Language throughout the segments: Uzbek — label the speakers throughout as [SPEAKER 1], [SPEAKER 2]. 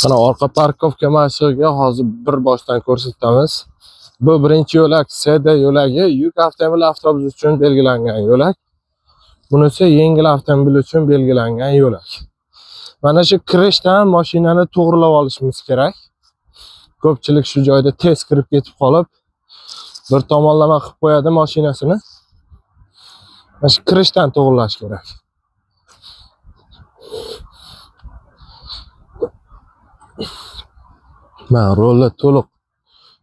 [SPEAKER 1] Mana orqa parkovka mashig'iga hozir bir boshdan ko'rsatamiz. Bu birinchi yo'lak CD yo'lagi yuk avtomobil avtobus uchun belgilangan yo'lak. Bunisi yengil avtomobil uchun belgilangan yo'lak. Mana shu kirishdan mashinani to'g'rilab olishimiz kerak. Ko'pchilik shu joyda tez kirib ketib qolib, bir tomonlama qilib qo'yadi mashinasini. Mana shu kirishdan to'g'rilash kerak. Mana rolni to'liq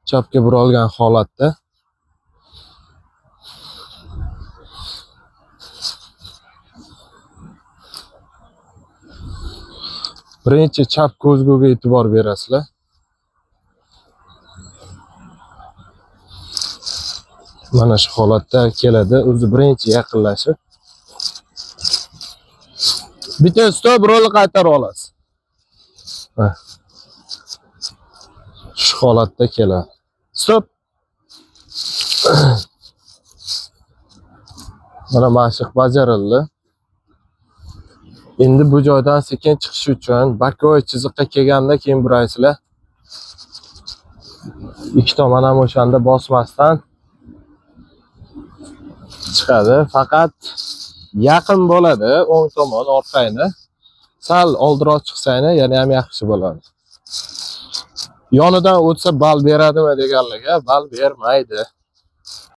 [SPEAKER 1] chapga buralgan holatda. Birinchi chap ko'zguga e'tibor berasizlar. Mana shu holatda keladi, o'zi birinchi yaqinlashib. Bitta stop rolni qaytarib olasiz. Shu holatda keladi. Stop. Mana mashq bajarildi. Endi bu joydan sekin chiqish uchun bakovoy chiziqqa kelganda keyin buraysizlar. Ikki tomon ham o'shanda bosmasdan chiqadi. Faqat yaqin bo'ladi o'ng tomon orqangni. Sal oldiroq chiqsanglar yana ham yaxshi bo'ladi. Yonidan o'tsa bal beradimi deganlarga bal bermaydi.